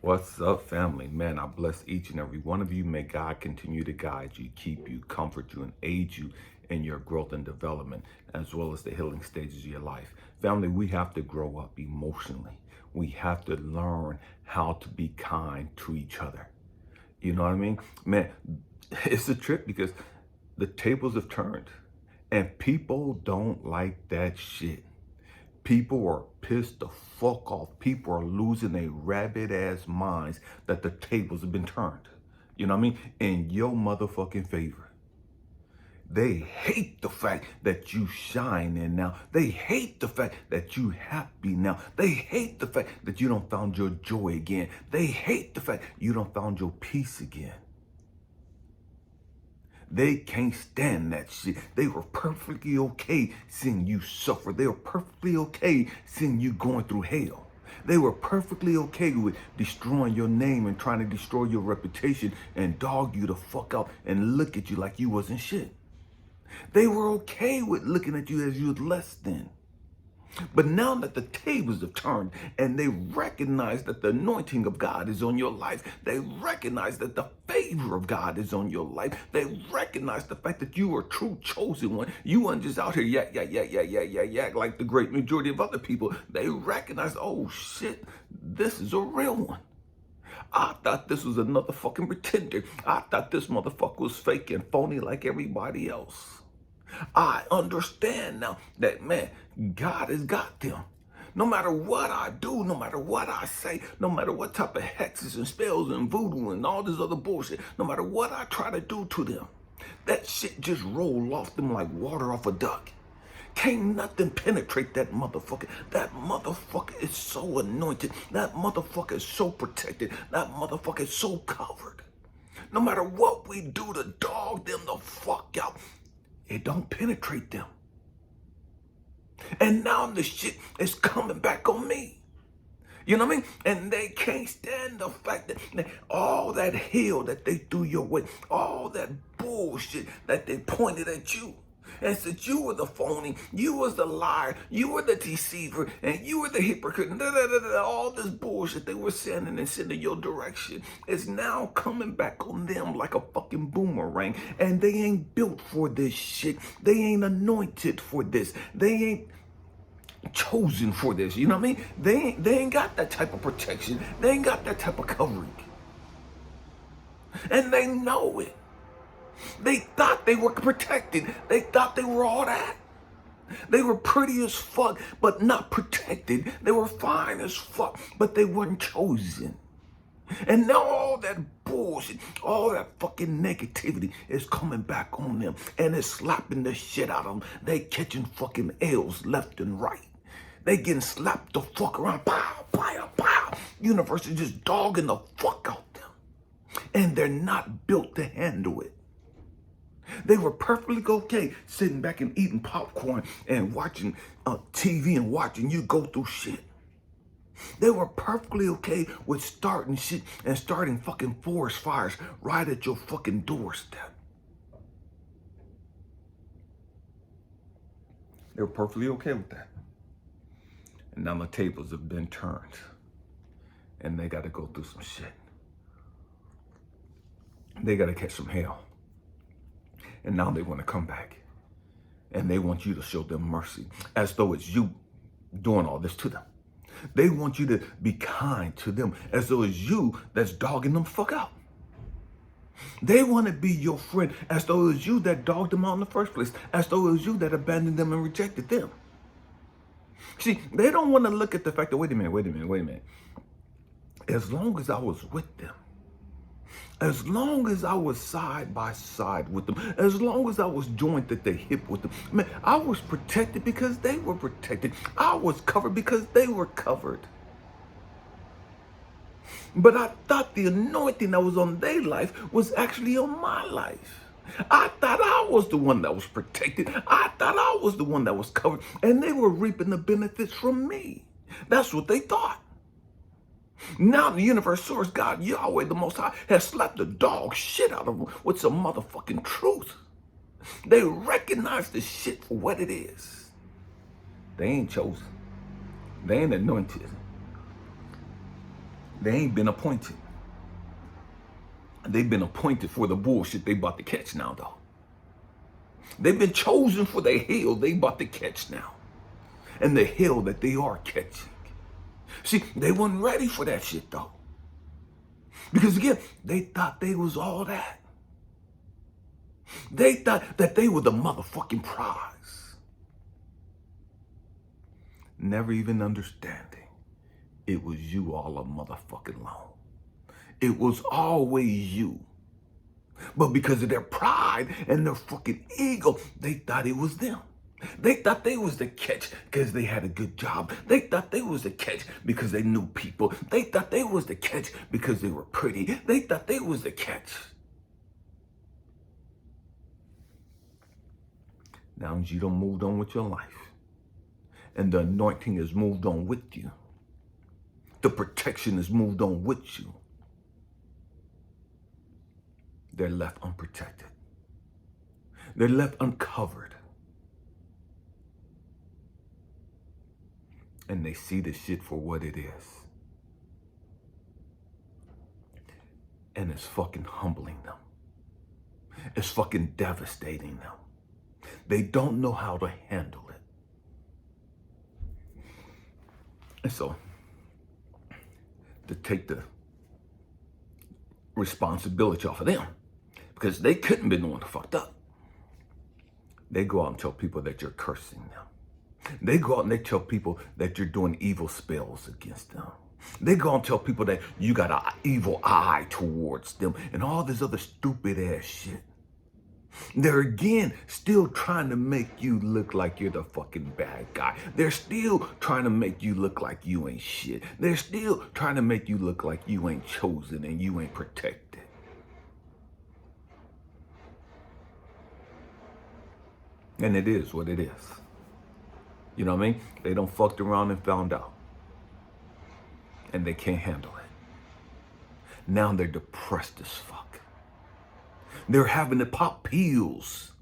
What's up, family? Man, I bless each and every one of you. May God continue to guide you, keep you, comfort you, and aid you in your growth and development, as well as the healing stages of your life. Family, we have to grow up emotionally. We have to learn how to be kind to each other. You know what I mean? Man, it's a trip because the tables have turned and people don't like that shit. People are pissed the fuck off. People are losing their rabid ass minds that the tables have been turned. You know what I mean? In your motherfucking favor. They hate the fact that you shining now. They hate the fact that you happy now. They hate the fact that you don't found your joy again. They hate the fact you don't found your peace again. They can't stand that shit. They were perfectly okay seeing you suffer. They were perfectly okay seeing you going through hell. They were perfectly okay with destroying your name and trying to destroy your reputation and dog you the fuck out and look at you like you wasn't shit. They were okay with looking at you as you was less than. But now that the tables have turned and they recognize that the anointing of God is on your life, they recognize that the favor of God is on your life, they recognize the fact that you are a true chosen one. You aren't just out here yak like the great majority of other people. They recognize, oh shit, this is a real one. I thought this was another fucking pretender. I thought this motherfucker was fake and phony like everybody else. I understand now that, man, God has got them. No matter what I do, no matter what I say, no matter what type of hexes and spells and voodoo and all this other bullshit, no matter what I try to do to them, that shit just roll off them like water off a duck. Can't nothing penetrate that motherfucker. That motherfucker is so anointed. That motherfucker is so protected. That motherfucker is so covered. No matter what we do to dog them the fuck out, it don't penetrate them. And now the shit is coming back on me. You know what I mean? And they can't stand the fact that all that hell that they threw your way, all that bullshit that they pointed at you, and said you were the phony, you was the liar, you were the deceiver, and you were the hypocrite. All this bullshit they were sending and sending your direction is now coming back on them like a fucking boomerang. And they ain't built for this shit. They ain't anointed for this. They ain't chosen for this. You know what I mean? They ain't got that type of protection. They ain't got that type of covering. And they know it. They thought they were protected. They thought they were all that. They were pretty as fuck, but not protected. They were fine as fuck, but they weren't chosen. And now all that bullshit, all that fucking negativity is coming back on them, and it's slapping the shit out of them. They catching fucking L's left and right. They getting slapped the fuck around. Pow, pow, pow. Universe is just dogging the fuck out them. And they're not built to handle it. They were perfectly okay sitting back and eating popcorn and watching TV and watching you go through shit. They were perfectly okay with starting shit and starting fucking forest fires right at your fucking doorstep. They were perfectly okay with that. And now the tables have been turned and they got to go through some shit. They got to catch some hell. And now they want to come back. And they want you to show them mercy as though it's you doing all this to them. They want you to be kind to them as though it's you that's dogging them fuck out. They want to be your friend as though it was you that dogged them out in the first place, as though it was you that abandoned them and rejected them. See, they don't want to look at the fact that, wait a minute. As long as I was with them, as long as I was side by side with them, as long as I was joined at the hip with them, man, I was protected because they were protected. I was covered because they were covered. But I thought the anointing that was on their life was actually on my life. I thought I was the one that was protected. I thought I was the one that was covered. And they were reaping the benefits from me. That's what they thought. Now the universe source, God, Yahweh, the Most High, has slapped the dog shit out of them with some motherfucking truth. They recognize the shit for what it is. They ain't chosen. They ain't anointed. They ain't been appointed. They've been appointed for the bullshit they about to catch now, though. They've been chosen for the hell they about to catch now. And the hell that they are catching. See, they weren't ready for that shit, though. Because again, they thought they was all that. They thought that they were the motherfucking prize. Never even understanding it was you all a motherfucking long. It was always you. But because of their pride and their fucking ego, they thought it was them. They thought they was the catch because they had a good job. They thought they was the catch because they knew people. They thought they was the catch because they were pretty. They thought they was the catch. Now you done moved on with your life. And the anointing has moved on with you. The protection has moved on with you. They're left unprotected. They're left uncovered. And they see the shit for what it is. And it's fucking humbling them. It's fucking devastating them. They don't know how to handle it. And so, to take the responsibility off of them, because they couldn't be the one that fucked up, they go out and tell people that you're cursing them. They go out and they tell people that you're doing evil spells against them. They go out and tell people that you got an evil eye towards them and all this other stupid ass shit. They're again still trying to make you look like you're the fucking bad guy. They're still trying to make you look like you ain't shit. They're still trying to make you look like you ain't chosen and you ain't protected. And it is what it is. You know what I mean? They done fucked around and found out. And they can't handle it. Now they're depressed as fuck. They're having to pop pills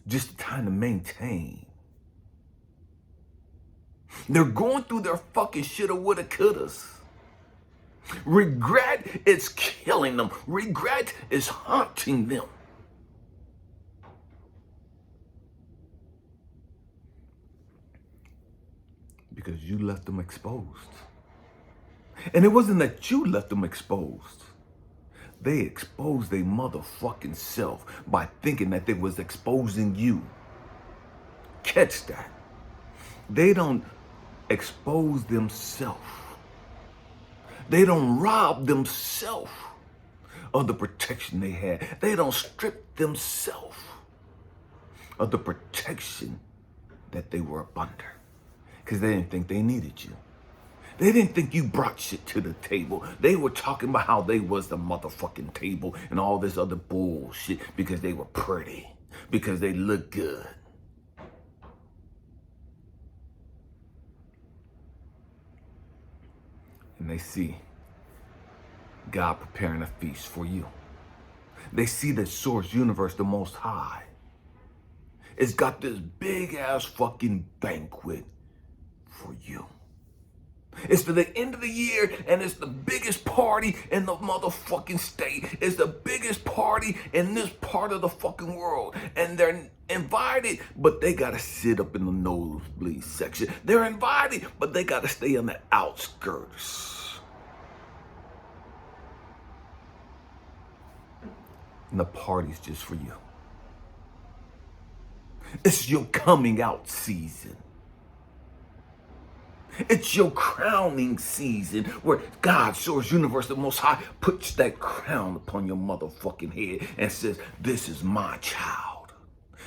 just trying to maintain. They're going through their fucking shoulda, woulda, couldas. Regret is killing them. Regret is haunting them. Because you left them exposed. And it wasn't that you left them exposed. They exposed their motherfucking self by thinking that they was exposing you. Catch that. They don't expose themselves. They don't rob themselves of the protection they had. They don't strip themselves of the protection that they were up under. Because they didn't think they needed you. They didn't think you brought shit to the table. They were talking about how they was the motherfucking table and all this other bullshit because they were pretty, because they looked good. And they see God preparing a feast for you. They see the source universe, the Most High. It's got this big ass fucking banquet for you. It's for the end of the year, and it's the biggest party in the motherfucking state. It's the biggest party in this part of the fucking world. And they're invited, but they gotta sit up in the nosebleed section. They're invited, but they gotta stay on the outskirts. And the party's just for you. It's your coming out season. It's your crowning season where God, Source, Universe, the Most High, puts that crown upon your motherfucking head and says, this is my child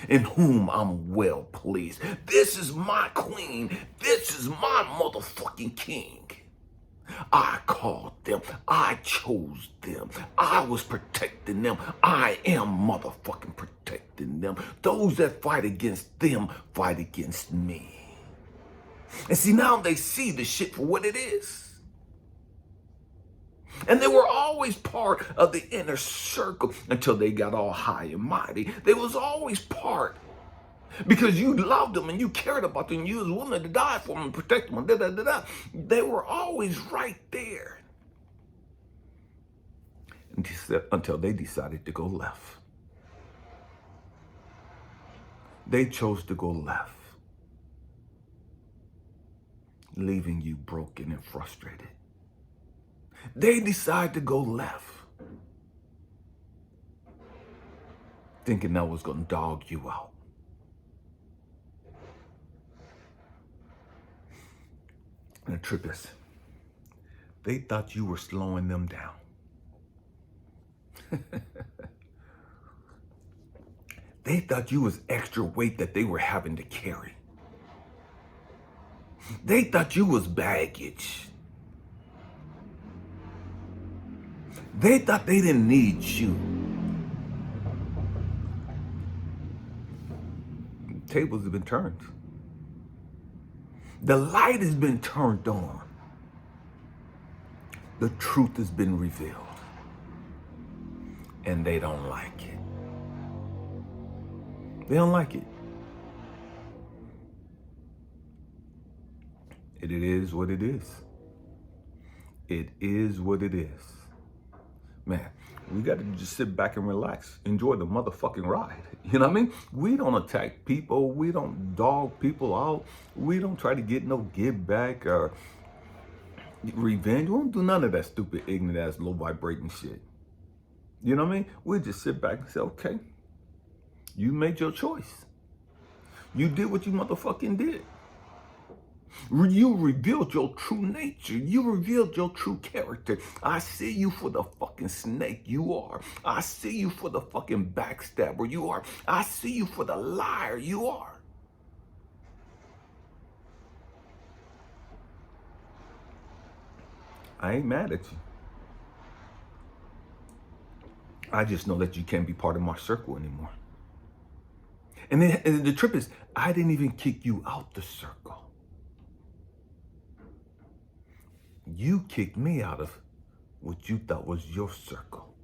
in whom I'm well pleased. This is my queen. This is my motherfucking king. I called them. I chose them. I was protecting them. I am motherfucking protecting them. Those that fight against them fight against me. And see, now they see the shit for what it is. And they were always part of the inner circle until they got all high and mighty. They was always part because you loved them and you cared about them and you was willing to die for them and protect them. They were always right there. until they decided to go left. They chose to go left, leaving you broken and frustrated. They decided to go left, thinking that was going to dog you out. And the trip is, they thought you were slowing them down. They thought you was extra weight that they were having to carry. They thought you was baggage. They thought they didn't need you. The tables have been turned. The light has been turned on. The truth has been revealed. And they don't like it. They don't like it. It is what it is. It is what it is. Man, we got to just sit back and relax. Enjoy the motherfucking ride. You know what I mean? We don't attack people. We don't dog people out. We don't try to get no give back or revenge. We don't do none of that stupid, ignorant ass, low vibrating shit. You know what I mean? We just sit back and say, okay, you made your choice. You did what you motherfucking did. You revealed your true nature. You revealed your true character. I see you for the fucking snake you are. I see you for the fucking backstabber you are. I see you for the liar you are. I ain't mad at you. I just know that you can't be part of my circle anymore. And the trip is, I didn't even kick you out the circle. You kicked me out of what you thought was your circle.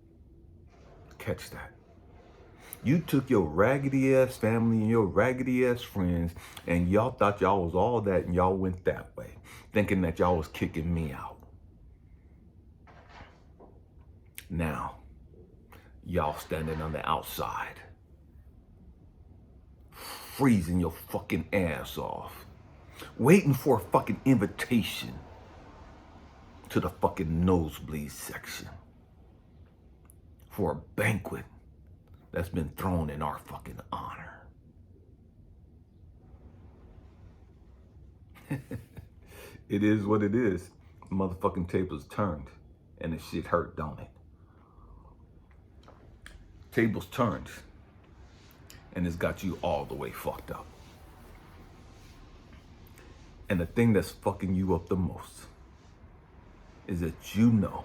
Catch that. You took your raggedy ass family and your raggedy ass friends and y'all thought y'all was all that and y'all went that way, thinking that y'all was kicking me out. Now, y'all standing on the outside, freezing your fucking ass off, waiting for a fucking invitation to the fucking nosebleed section for a banquet that's been thrown in our fucking honor. It is what it is. Motherfucking tables turned and the shit hurt, don't it? Tables turned and it's got you all the way fucked up. And the thing that's fucking you up the most is that you know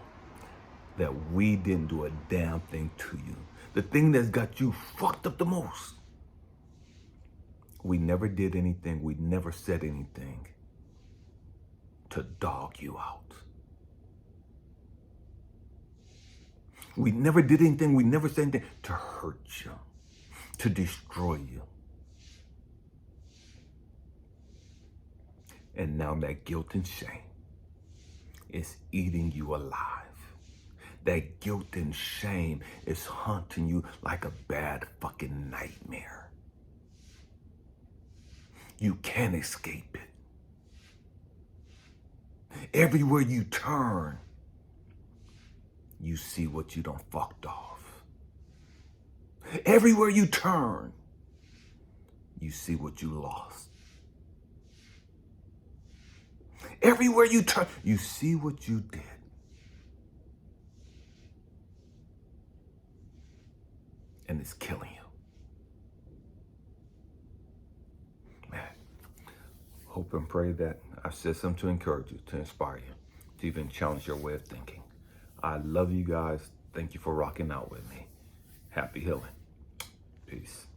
that we didn't do a damn thing to you. The thing that's got you fucked up the most, we never did anything, we never said anything to dog you out. We never did anything, we never said anything to hurt you, to destroy you. And now that guilt and shame is eating you alive. That guilt and shame is haunting you like a bad fucking nightmare. You can't escape it. Everywhere you turn, you see what you done fucked off. Everywhere you turn, you see what you lost. Everywhere you turn, you see what you did. And it's killing you. Man, hope and pray that I've said something to encourage you, to inspire you, to even challenge your way of thinking. I love you guys. Thank you for rocking out with me. Happy healing. Peace.